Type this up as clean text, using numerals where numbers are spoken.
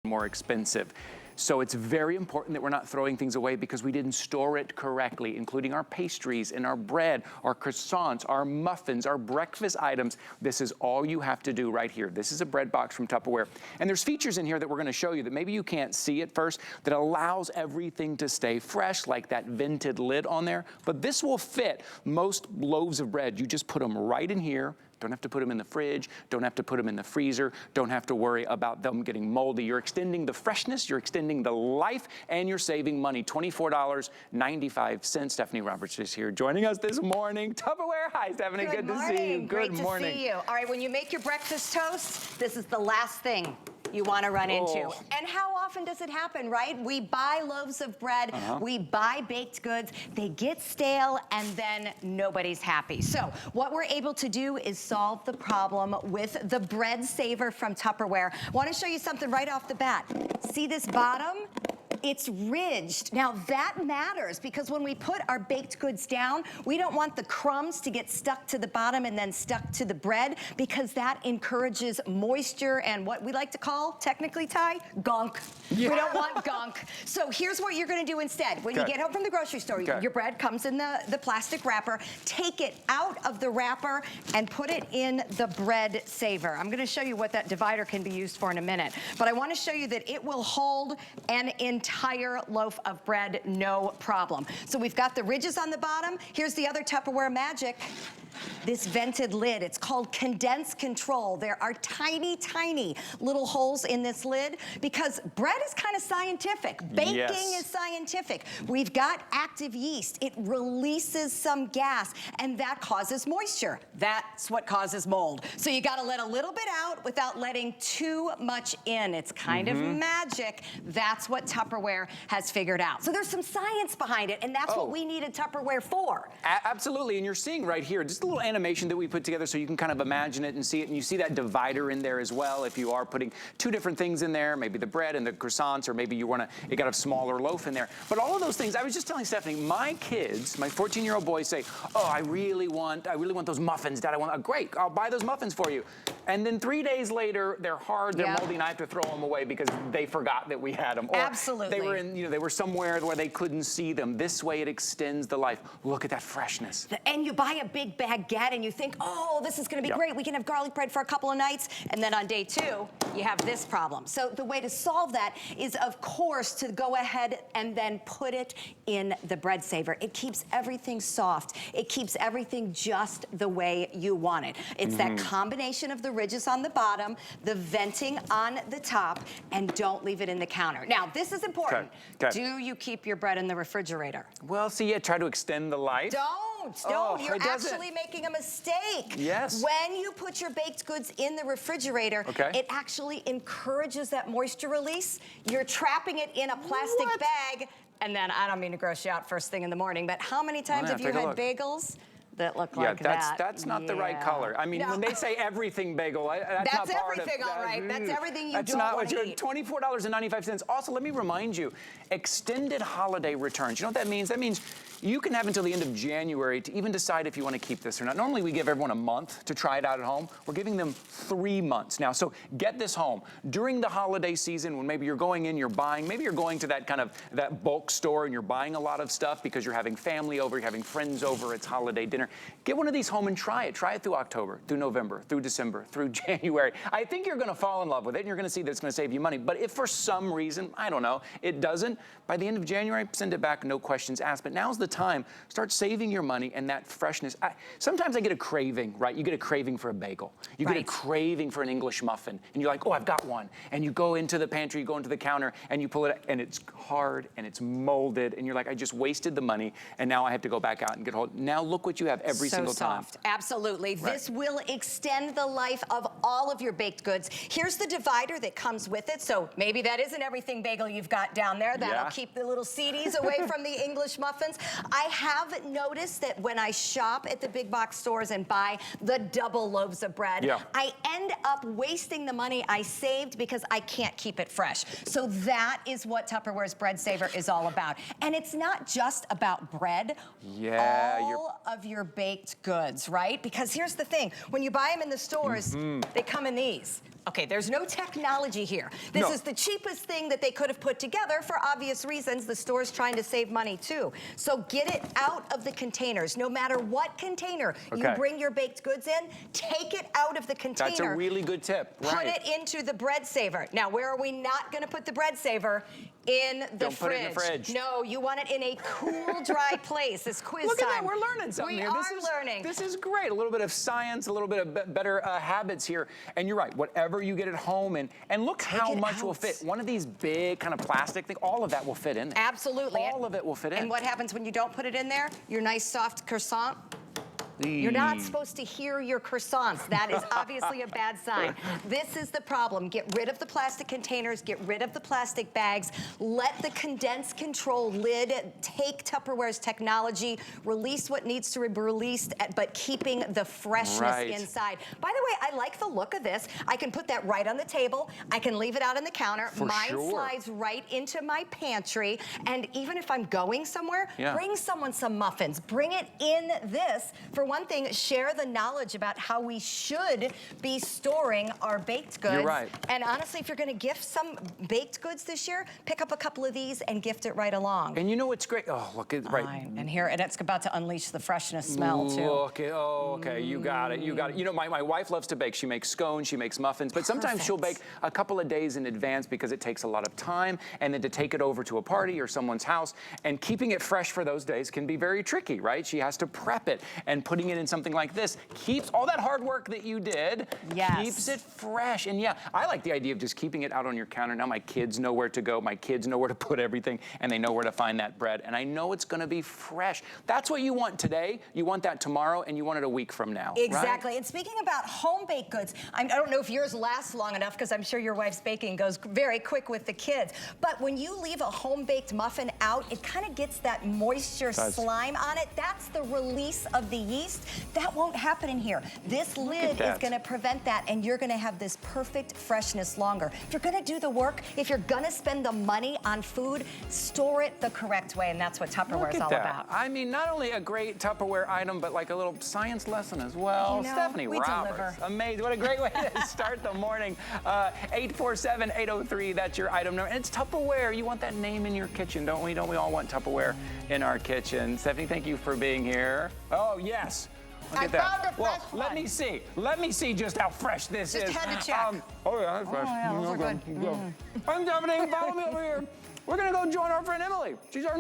more expensive. So it's very important that we're not throwing things away because we didn't store it correctly, including our pastries and our bread, our croissants, our muffins, our breakfast items. This is all you have to do right here. This is a bread box from Tupperware. And there's features in here that we're gonna show you that maybe you can't see at first that allows everything to stay fresh, like that vented lid on there. But this will fit most loaves of bread. You just put them right in here. Don't have to put them in the fridge, don't have to put them in the freezer, don't have to worry about them getting moldy. You're extending the freshness, you're extending the life, and you're saving money. $24.95. Stephanie Roberts is here joining us this morning. Tupperware, hi Stephanie, good to see you. Good morning. Great to see you. All right, when you make your breakfast toast, this is the last thing you want to run into. And how often does it happen, right? We buy loaves of bread, we buy baked goods, they get stale, and then nobody's happy. So what we're able to do is solve the problem with the Bread Saver from Tupperware. I want to show you something right off the bat. See this bottom? It's ridged. Now that matters because when we put our baked goods down, we don't want the crumbs to get stuck to the bottom and then stuck to the bread because that encourages moisture and what we like to call, technically, Ty, gunk. Yeah. We don't want gunk. So here's what you're gonna do instead. When you get home from the grocery store, your bread comes in the plastic wrapper. Take it out of the wrapper and put it in the Bread Saver. I'm gonna show you what that divider can be used for in a minute. But I wanna show you that it will hold an entire loaf of bread, no problem. So we've got the ridges on the bottom. Here's the other Tupperware magic. This vented lid, it's called CondensControl. There are tiny, tiny little holes in this lid because bread is kind of scientific. Baking is scientific. We've got active yeast. It releases some gas and that causes moisture. That's what causes mold. So you gotta let a little bit out without letting too much in. It's kind of magic. That's what Tupperware has figured out. So there's some science behind it and that's what we needed Tupperware for. Absolutely, and you're seeing right here, just a little animation that we put together so you can kind of imagine it and see it, and you see that divider in there as well if you are putting two different things in there, maybe the bread and the croissants, or maybe you got a smaller loaf in there. But all of those things, I was just telling Stephanie, my kids, my 14-year-old boys say, oh, I really want those muffins, Dad, great, I'll buy those muffins for you. And then 3 days later, they're hard, they're moldy, and I have to throw them away because they forgot that we had them. Or absolutely. They were in, they were somewhere where they couldn't see them. This way it extends the life. Look at that freshness. And you buy a big baguette and you think, oh, this is gonna be great. We can have garlic bread for a couple of nights. And then on day 2, you have this problem. So the way to solve that is, of course, to go ahead and then put it in the Bread Saver. It keeps everything soft. It keeps everything just the way you want it. It's that combination of the ridges on the bottom, the venting on the top, and don't leave it in the counter. Now, this is important. Do you keep your bread in the refrigerator? Well, see, try to extend the life. Don't, you're actually making a mistake. Yes. When you put your baked goods in the refrigerator, it actually encourages that moisture release. You're trapping it in a plastic bag, and then, I don't mean to gross you out first thing in the morning, but how many times have you had bagels that look like that? That's not the right color. I mean, when they say everything bagel, that's not part of everything, all right. That's everything you don't want to eat. $24.95. Also, let me remind you, extended holiday returns. You know what that means? That means you can have until the end of January to even decide if you want to keep this or not. Normally, we give everyone a month to try it out at home. We're giving them 3 months now. So get this home. During the holiday season, when maybe you're going in, you're buying, maybe you're going to that bulk store and you're buying a lot of stuff because you're having family over, you're having friends over, it's holiday dinner. Get one of these home and try it. Try it through October, through November, through December, through January. I think you're gonna fall in love with it and you're gonna see that it's gonna save you money. But if for some reason, I don't know, it doesn't, by the end of January, send it back, no questions asked. But now's the time. Start saving your money and that freshness. Sometimes I get a craving, right? You get a craving for a bagel. You get a craving for an English muffin. And you're like, oh, I've got one. And you go into the pantry, you go into the counter, and you pull it, and it's hard, and it's molded, and you're like, I just wasted the money, and now I have to go back out and get hold. Now look what you have every single time. Absolutely. This will extend the life of all of your baked goods. Here's the divider that comes with it. So maybe that isn't everything bagel you've got down there. That'll keep the little seedies away from the English muffins. I have noticed that when I shop at the big box stores and buy the double loaves of bread, I end up wasting the money I saved because I can't keep it fresh. So that is what Tupperware's Bread Saver is all about. And it's not just about bread, all of your baked goods, right? Because here's the thing, when you buy them in the stores, they come in these. Okay, there's no technology here. This is the cheapest thing that they could have put together for obvious reasons. The store's trying to save money too. So get it out of the containers. No matter what container you bring your baked goods in, take it out of the container. That's a really good tip. Put it into the bread saver. Now, where are we not gonna put the bread saver? In the fridge. Put it in the fridge. No, you want it in a cool, dry place. This quiz Look time. at that, we're learning something here. We are learning. This is great. A little bit of science, a little bit of better habits here. And you're right, whatever you get at home, and look how much will fit. One of these big kind of plastic things, all of that will fit in there. Absolutely. All of it will fit in. And what happens when you don't put it in there? Your nice soft croissant. You're not supposed to hear your croissants. That is obviously a bad sign. This is the problem. Get rid of the plastic containers, get rid of the plastic bags, let the CondensControl lid take Tupperware's technology, release what needs to be released, but keeping the freshness inside. By the way, I like the look of this. I can put that right on the table. I can leave it out on the counter. Mine slides right into my pantry. And even if I'm going somewhere, bring someone some muffins. Bring it in this. For one thing, share the knowledge about how we should be storing our baked goods. You're right. And honestly, if you're going to gift some baked goods this year, pick up a couple of these and gift it right along. And you know what's great? Oh, look, And here, and it's about to unleash the freshness smell, too. Look, okay, you got it, you got it. You know, my wife loves to bake. She makes scones, she makes muffins, but sometimes she'll bake a couple of days in advance because it takes a lot of time, and then to take it over to a party or someone's house, and keeping it fresh for those days can be very tricky, right? She has to prep it, and putting it in something like this keeps all that hard work that you did, keeps it fresh. And yeah, I like the idea of just keeping it out on your counter. Now my kids know where to go, my kids know where to put everything, and they know where to find that bread, and I know it's gonna be fresh. That's what you want today, you want that tomorrow, and you want it a week from now. Exactly. And speaking about home baked goods, I don't know if yours lasts long enough, because I'm sure your wife's baking goes very quick with the kids, but when you leave a home baked muffin out, it kind of gets that moisture slime on it. That's the release of the yeast. That won't happen in here. This lid is going to prevent that, and you're going to have this perfect freshness longer. If you're going to do the work, if you're going to spend the money on food, store it the correct way, and that's what Tupperware is all about. I mean, not only a great Tupperware item, but like a little science lesson as well. You know, Stephanie we Roberts, deliver. amazing. What a great way to start the morning. 847-803, that's your item number. And it's Tupperware. You want that name in your kitchen, don't we? Don't we all want Tupperware in our kitchen? Stephanie, thank you for being here. Oh, yes. Look at that. Found a fresh one. Let me see. Let me see just how fresh this is. Just had to check. Oh, yeah, that's fresh. Oh, yeah, those are good. I'm Stephanie. Follow me over here. We're going to go join our friend Emily. She's our